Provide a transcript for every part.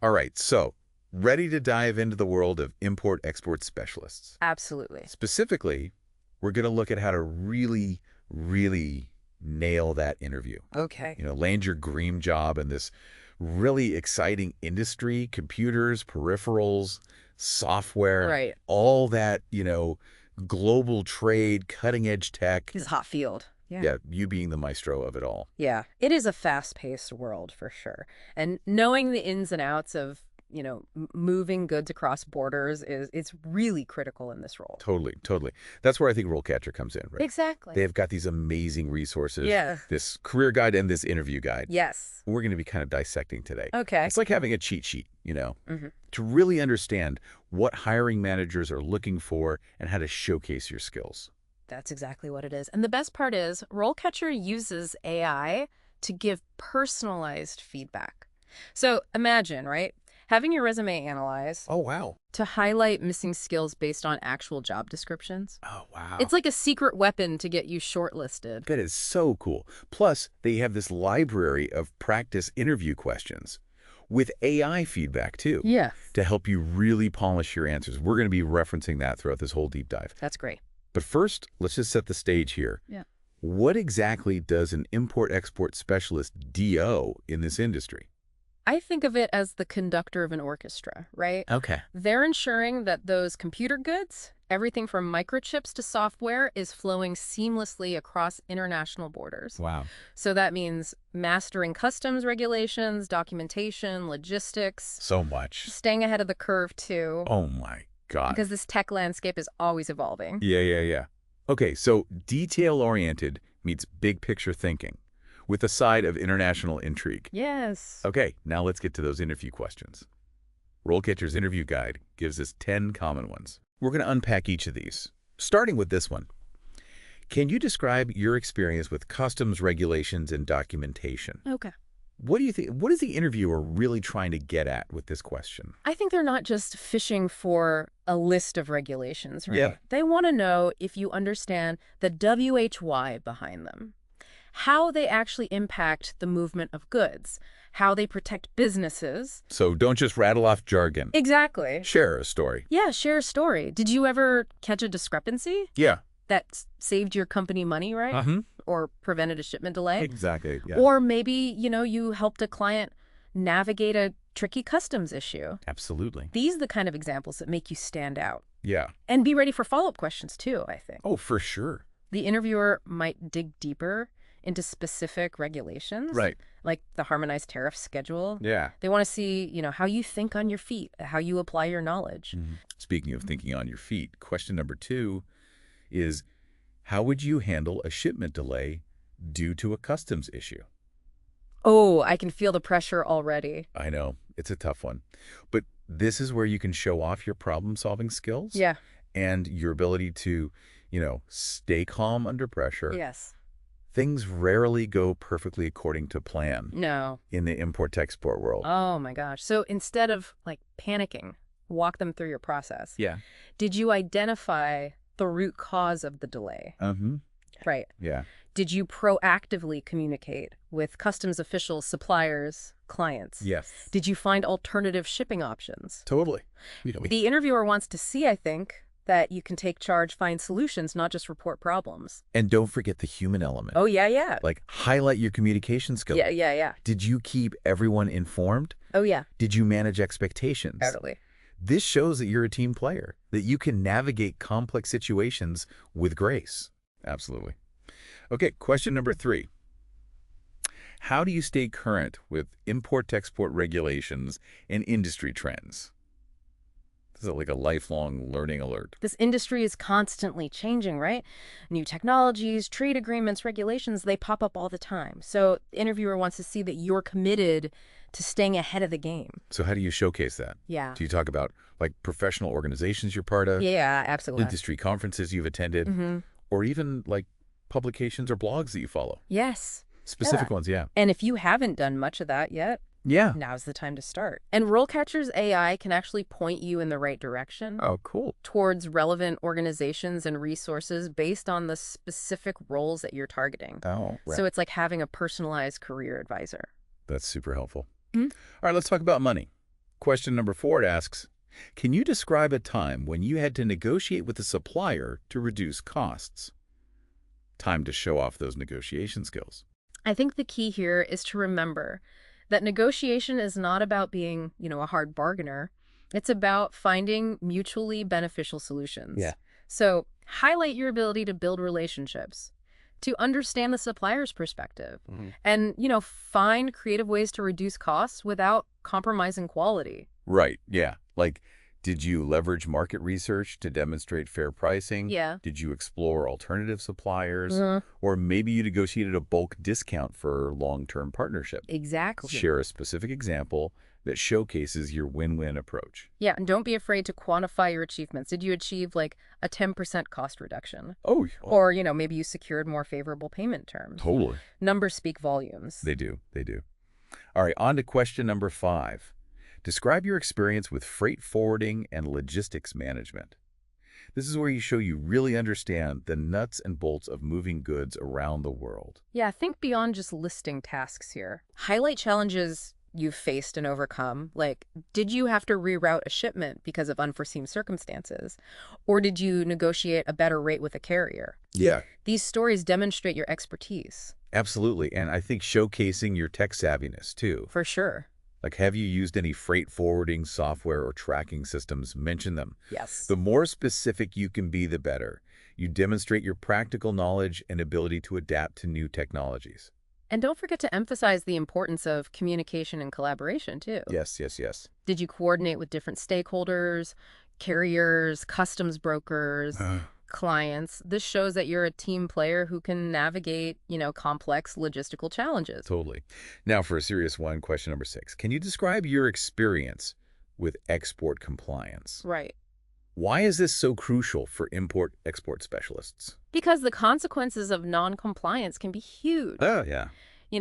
All right, so ready to dive into the world of import-export specialists. Absolutely. Specifically, we're going to look at how to really, really nail that interview. Okay. Land your dream job in this really exciting industry, computers, peripherals, software, Right. all that, global trade, cutting-edge tech. His hot field. Yeah. Yeah, you being the maestro of it all. Yeah. It is a fast-paced world for sure. And knowing the ins and outs of, moving goods across borders it's really critical in this role. Totally, totally. That's where I think RoleCatcher comes in, right? Exactly. They've got these amazing resources, Yeah. this career guide and this interview guide. Yes. We're going to be kind of dissecting today. Okay. It's like having a cheat sheet, Hmm. to really understand what hiring managers are looking for and how to showcase your skills. That's exactly what it is. And the best part is RoleCatcher uses AI to give personalized feedback. So imagine, right? Having your resume analyzed Oh, wow. to highlight missing skills based on actual job descriptions. Oh, wow. It's like a secret weapon to get you shortlisted. That is so cool. Plus, they have this library of practice interview questions with AI feedback, too, Yeah. to help you really polish your answers. We're going to be referencing that throughout this whole deep dive. That's great. But first, let's just set the stage here. Yeah. What exactly does an import-export specialist DO in this industry? I think of it as the conductor of an orchestra, right? Okay. They're ensuring that those computer goods, everything from microchips to software, is flowing seamlessly across international borders. Wow. So that means mastering customs regulations, documentation, logistics, So much. staying ahead of the curve too, Oh my God. because this tech landscape is always evolving. Yeah. Okay, so detail-oriented meets big picture thinking with a side of international intrigue. Yes. Okay, now let's get to those interview questions. RoleCatcher's interview guide gives us 10 common ones. We're going to unpack each of these, starting with this one. Can you describe your experience with customs regulations and documentation? Okay. What do you think? What is the interviewer really trying to get at with this question? I think they're not just fishing for a list of regulations, right? Yeah. They want to know if you understand the WHY behind them, how they actually impact the movement of goods, how they protect businesses. So don't just rattle off jargon. Exactly. Share a story. Yeah, share a story. Did you ever catch a discrepancy Yeah. that saved your company money, right? Uh-huh. Or prevented a shipment delay? Exactly. Yeah. Or maybe, you helped a client navigate a tricky customs issue. Absolutely. These are the kind of examples that make you stand out. Yeah. And be ready for follow-up questions, too, I think. Oh, for sure. The interviewer might dig deeper into specific regulations. Right. Like the harmonized tariff schedule. Yeah. They want to see, how you think on your feet, how you apply your knowledge. Speaking of thinking on your feet, question number 2 is, how would you handle a shipment delay due to a customs issue? Oh, I can feel the pressure already. I know, it's a tough one. But this is where you can show off your problem-solving skills. Yeah. And your ability to, stay calm under pressure. Yes. Things rarely go perfectly according to plan No. in the import-export world. Oh, my gosh. So instead of, panicking, walk them through your process. Yeah. Did you identify the root cause of the delay? Right. Yeah. Did you proactively communicate with customs officials, suppliers, clients? Yes. Did you find alternative shipping options? Totally. The interviewer wants to see, I think, that you can take charge, find solutions, not just report problems. And don't forget the human element. Oh, yeah. Like, highlight your communication skills. Yeah. Did you keep everyone informed? Oh, yeah. Did you manage expectations? Totally. This shows that you're a team player, that you can navigate complex situations with grace. Absolutely. Okay, question number 3. How do you stay current with import-export regulations and industry trends? This is like a lifelong learning alert. This industry is constantly changing, right? New technologies, trade agreements, regulations, they pop up all the time. So the interviewer wants to see that you're committed to staying ahead of the game. So how do you showcase that? Yeah. Do you talk about professional organizations you're part of? Yeah, absolutely. Industry conferences you've attended? Or even publications or blogs that you follow? Yes. Specific ones, yeah. And if you haven't done much of that yet, Yeah. now's the time to start. And RoleCatcher's AI can actually point you in the right direction Oh, cool. towards relevant organizations and resources based on the specific roles that you're targeting. Oh, right. So it's like having a personalized career advisor. That's super helpful. Hmm? All right, let's talk about money. Question number 4 asks, can you describe a time when you had to negotiate with a supplier to reduce costs? Time to show off those negotiation skills. I think the key here is to remember that negotiation is not about being, a hard bargainer. It's about finding mutually beneficial solutions. Yeah. So highlight your ability to build relationships, to understand the supplier's perspective, and, find creative ways to reduce costs without compromising quality. Right, yeah. Like, did you leverage market research to demonstrate fair pricing? Yeah. Did you explore alternative suppliers? Uh, Or maybe you negotiated a bulk discount for long-term partnership. exactly. Share a specific example that showcases your win-win approach. Yeah, and don't be afraid to quantify your achievements. Did you achieve like a 10% cost reduction? Oh, Or, maybe you secured more favorable payment terms. totally. Numbers speak volumes. They do. They do. All right, on to question number 5. Describe your experience with freight forwarding and logistics management. This is where you really understand the nuts and bolts of moving goods around the world. Yeah, think beyond just listing tasks here. Highlight challenges you've faced and overcome. Like, did you have to reroute a shipment because of unforeseen circumstances? Or did you negotiate a better rate with a carrier? Yeah, These stories demonstrate your expertise. absolutely. And I think showcasing your tech savviness, too. For sure. Like, have you used any freight forwarding software or tracking systems? Mention them. Yes. The more specific you can be, the better. You demonstrate your practical knowledge and ability to adapt to new technologies. And don't forget to emphasize the importance of communication and collaboration, too. Yes, yes, yes. Did you coordinate with different stakeholders, carriers, customs brokers, clients? This shows that you're a team player who can navigate, complex logistical challenges. Totally. Now for a serious one, question number 6. Can you describe your experience with export compliance? Right. Why is this so crucial for import-export specialists? Because the consequences of non-compliance can be huge. Oh, yeah.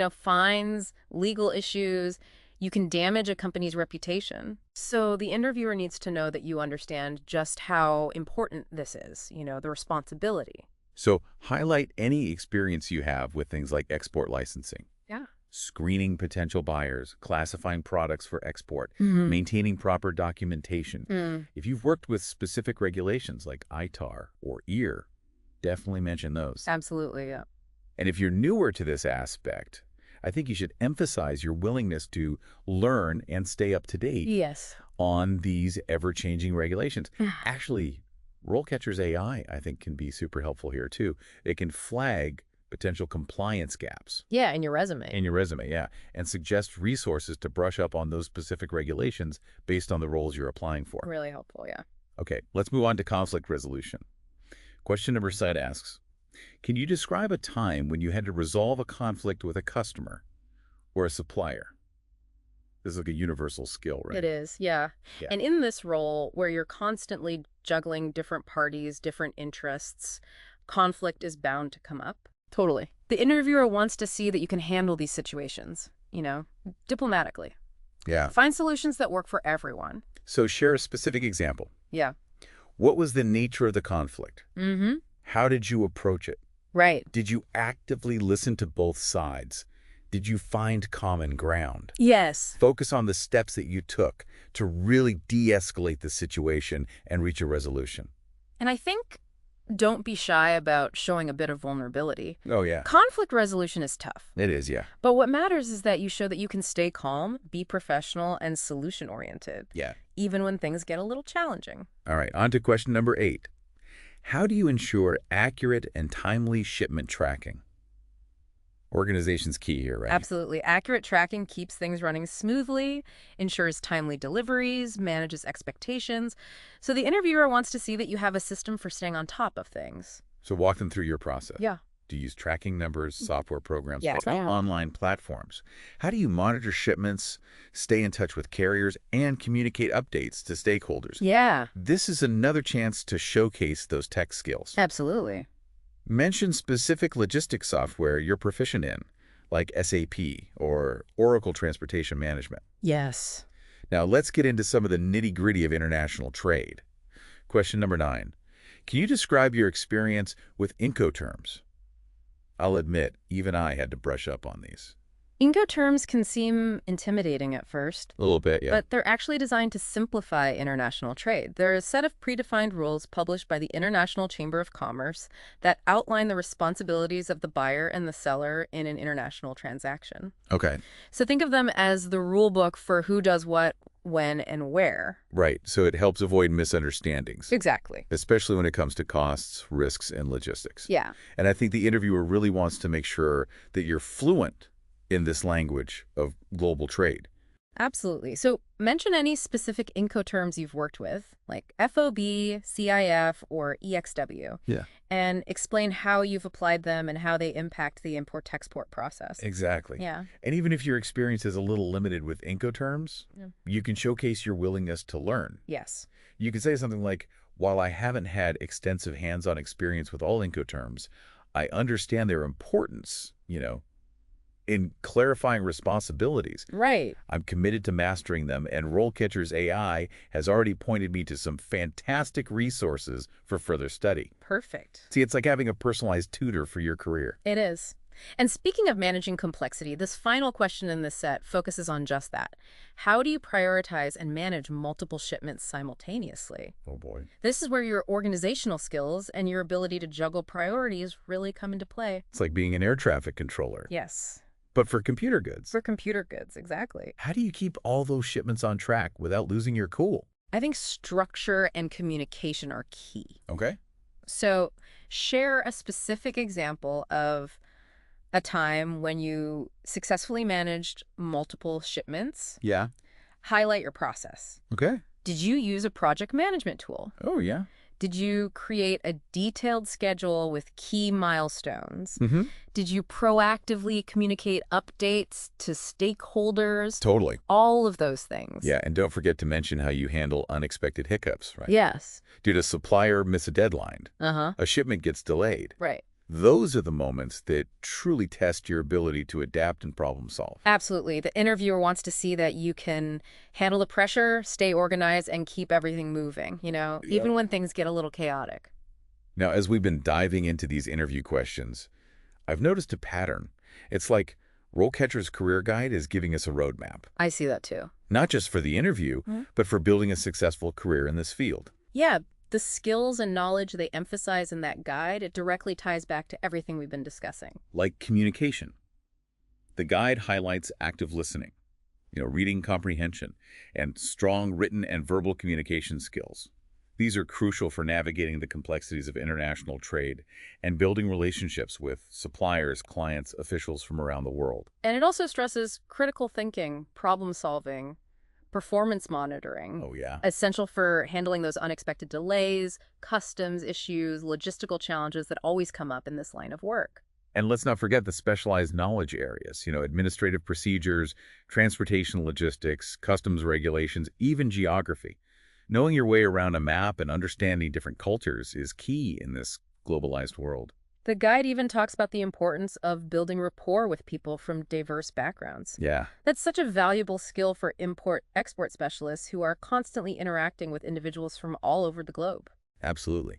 Fines, legal issues. You can damage a company's reputation. So the interviewer needs to know that you understand just how important this is, the responsibility. So highlight any experience you have with things like export licensing. Yeah. Screening potential buyers, classifying products for export, Mhm. maintaining proper documentation. If you've worked with specific regulations like ITAR or EAR, definitely mention those. Absolutely, yeah. And if you're newer to this aspect, I think you should emphasize your willingness to learn and stay up to date Yes. on these ever-changing regulations. Actually, RoleCatcher's AI, I think, can be super helpful here, too. It can flag potential compliance gaps Yeah, in your resume. in your resume, yeah, and suggest resources to brush up on those specific regulations based on the roles you're applying for. Really helpful, yeah. Okay, let's move on to conflict resolution. Question number 7 asks, can you describe a time when you had to resolve a conflict with a customer or a supplier? This is like a universal skill, right? It is, yeah. Yeah. And in this role where you're constantly juggling different parties, different interests, conflict is bound to come up. Totally. The interviewer wants to see that you can handle these situations, diplomatically. Yeah. Find solutions that work for everyone. So share a specific example. Yeah. What was the nature of the conflict? Mm-hmm. How did you approach it? Right. Did you actively listen to both sides? Did you find common ground? Yes. Focus on the steps that you took to really de-escalate the situation and reach a resolution. And I think don't be shy about showing a bit of vulnerability. Oh, yeah. Conflict resolution is tough. It is, yeah. But what matters is that you show that you can stay calm, be professional, and solution-oriented, Yeah. even when things get a little challenging. All right, on to question number 8. How do you ensure accurate and timely shipment tracking? Organization's key here, right? Absolutely. Accurate tracking keeps things running smoothly, ensures timely deliveries, manages expectations. So the interviewer wants to see that you have a system for staying on top of things. So walk them through your process. Yeah. Do you use tracking numbers, software programs, Yes. or online platforms? How do you monitor shipments, stay in touch with carriers, and communicate updates to stakeholders? Yeah. This is another chance to showcase those tech skills. Absolutely. Mention specific logistics software you're proficient in, like SAP or Oracle Transportation Management. Yes. Now, let's get into some of the nitty-gritty of international trade. Question number 9. Can you describe your experience with Incoterms? I'll admit, even I had to brush up on these. Incoterms can seem intimidating at first, A little bit, yeah. but they're actually designed to simplify international trade. They're a set of predefined rules published by the International Chamber of Commerce that outline the responsibilities of the buyer and the seller in an international transaction. Okay. So think of them as the rule book for who does what, when, and where. Right. So it helps avoid misunderstandings, Exactly. especially when it comes to costs, risks, and logistics. Yeah. And I think the interviewer really wants to make sure that you're fluent in this language of global trade. Absolutely. So mention any specific Incoterms you've worked with, like FOB, CIF, or EXW, Yeah. and explain how you've applied them and how they impact the import-export process. Exactly. Yeah. And even if your experience is a little limited with Incoterms, Yeah. you can showcase your willingness to learn. Yes. You can say something like, while I haven't had extensive hands-on experience with all Incoterms, I understand their importance, in clarifying responsibilities. Right. I'm committed to mastering them, and RoleCatcher's AI has already pointed me to some fantastic resources for further study. Perfect. See, it's like having a personalized tutor for your career. It is. And speaking of managing complexity, this final question in this set focuses on just that. How do you prioritize and manage multiple shipments simultaneously? Oh, boy. This is where your organizational skills and your ability to juggle priorities really come into play. It's like being an air traffic controller, Yes. but for computer goods. For computer goods, exactly. How do you keep all those shipments on track without losing your cool? I think structure and communication are key. Okay. So share a specific example of a time when you successfully managed multiple shipments. Yeah. Highlight your process. Okay. Did you use a project management tool? Oh, yeah. Did you create a detailed schedule with key milestones? Mm-hmm. Did you proactively communicate updates to stakeholders? Totally. All of those things. Yeah, and don't forget to mention how you handle unexpected hiccups, right? Yes. Did a supplier miss a deadline? Uh-huh. A shipment gets delayed. Right. Those are the moments that truly test your ability to adapt and problem solve. Absolutely. The interviewer wants to see that you can handle the pressure, stay organized, and keep everything moving, even when things get a little chaotic. Now, as we've been diving into these interview questions, I've noticed a pattern. It's like RoleCatcher's Career Guide is giving us a roadmap, I see that too. not just for the interview, but for building a successful career in this field. Yeah, the skills and knowledge they emphasize in that guide, it directly ties back to everything we've been discussing. Like communication. The guide highlights active listening, reading comprehension, and strong written and verbal communication skills. These are crucial for navigating the complexities of international trade and building relationships with suppliers, clients, officials from around the world. And it also stresses critical thinking, problem solving, performance monitoring. Oh, yeah. Essential for handling those unexpected delays, customs issues, logistical challenges that always come up in this line of work. And let's not forget the specialized knowledge areas, administrative procedures, transportation logistics, customs regulations, even geography. Knowing your way around a map and understanding different cultures is key in this globalized world. The guide even talks about the importance of building rapport with people from diverse backgrounds. Yeah. That's such a valuable skill for import-export specialists who are constantly interacting with individuals from all over the globe. Absolutely.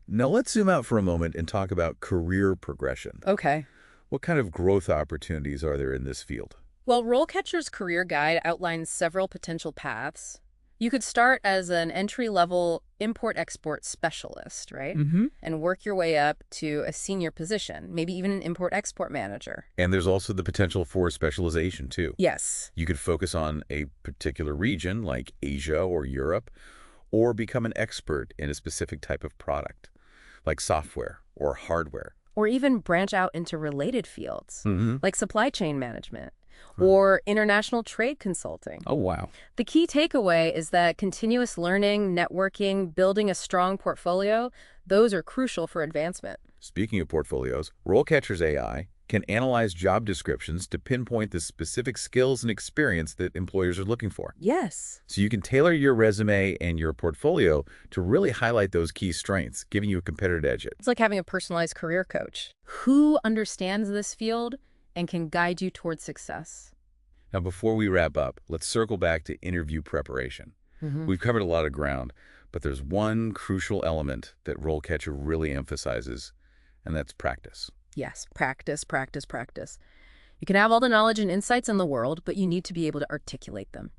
Now let's zoom out for a moment and talk about career progression. Okay. What kind of growth opportunities are there in this field? Well, RoleCatcher's Career Guide outlines several potential paths. You could start as an entry-level import-export specialist, right? Mm-hmm. And work your way up to a senior position, maybe even an import-export manager. And there's also the potential for specialization, too. Yes. You could focus on a particular region, like Asia or Europe, or become an expert in a specific type of product, like software or hardware. Or even branch out into related fields, Mm-hmm. like supply chain management or international trade consulting. Oh, wow. The key takeaway is that continuous learning, networking, building a strong portfolio, those are crucial for advancement. Speaking of portfolios, RoleCatcher's AI can analyze job descriptions to pinpoint the specific skills and experience that employers are looking for. Yes. So you can tailor your resume and your portfolio to really highlight those key strengths, giving you a competitive edge. It's like having a personalized career coach who understands this field and can guide you towards success. Now, before we wrap up, let's circle back to interview preparation. We've covered a lot of ground, but there's one crucial element that RoleCatcher really emphasizes, and that's practice. Yes, practice, practice, practice. You can have all the knowledge and insights in the world, but you need to be able to articulate them,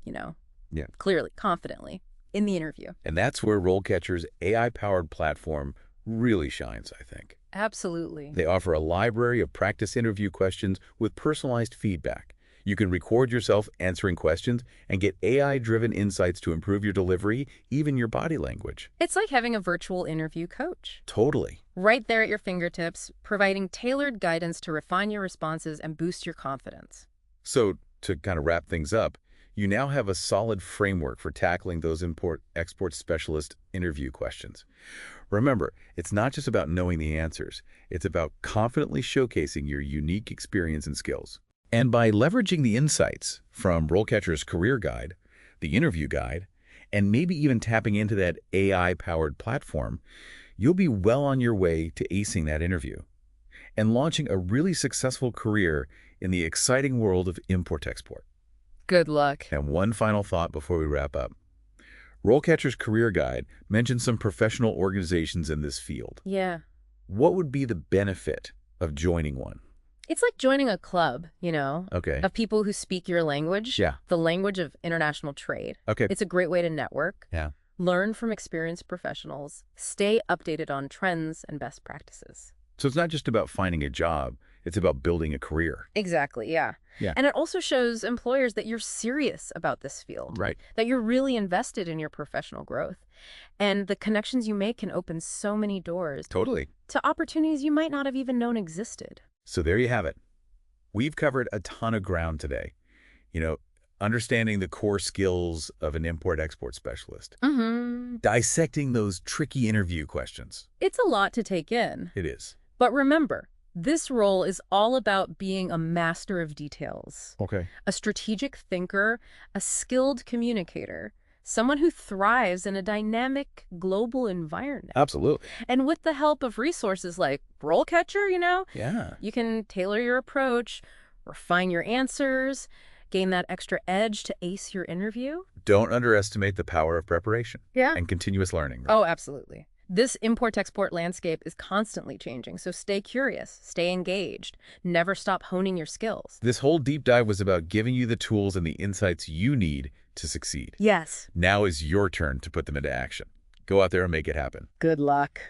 Yeah. clearly, confidently, in the interview. And that's where RoleCatcher's AI-powered platform really shines, I think. Absolutely. They offer a library of practice interview questions with personalized feedback. You can record yourself answering questions and get AI-driven insights to improve your delivery, even your body language. It's like having a virtual interview coach. Totally. Right there at your fingertips, providing tailored guidance to refine your responses and boost your confidence. So, to kind of wrap things up, you now have a solid framework for tackling those import-export specialist interview questions. Remember, it's not just about knowing the answers. It's about confidently showcasing your unique experience and skills. And by leveraging the insights from RoleCatcher's Career Guide, the Interview Guide, and maybe even tapping into that AI-powered platform, you'll be well on your way to acing that interview and launching a really successful career in the exciting world of import-export. Good luck. And one final thought before we wrap up. RoleCatcher's Career Guide mentions some professional organizations in this field. Yeah. What would be the benefit of joining one? It's like joining a club, Okay. of people who speak your language. Yeah. The language of international trade. Okay. It's a great way to network. Yeah. Learn from experienced professionals. Stay updated on trends and best practices. So it's not just about finding a job. It's about building a career. Exactly, yeah. Yeah. And it also shows employers that you're serious about this field. Right. That you're really invested in your professional growth. And the connections you make can open so many doors Totally. to opportunities you might not have even known existed. So there you have it. We've covered a ton of ground today. Understanding the core skills of an import-export specialist. Dissecting those tricky interview questions. It's a lot to take in. It is. But remember, this role is all about being a master of details, Okay. a strategic thinker, a skilled communicator, someone who thrives in a dynamic global environment. Absolutely. And with the help of resources like RoleCatcher, Yeah. you can tailor your approach, refine your answers, gain that extra edge to ace your interview. Don't underestimate the power of preparation Yeah. and continuous learning. Oh, absolutely. This import-export landscape is constantly changing, so stay curious, stay engaged, never stop honing your skills. This whole deep dive was about giving you the tools and the insights you need to succeed. Yes. Now is your turn to put them into action. Go out there and make it happen. Good luck.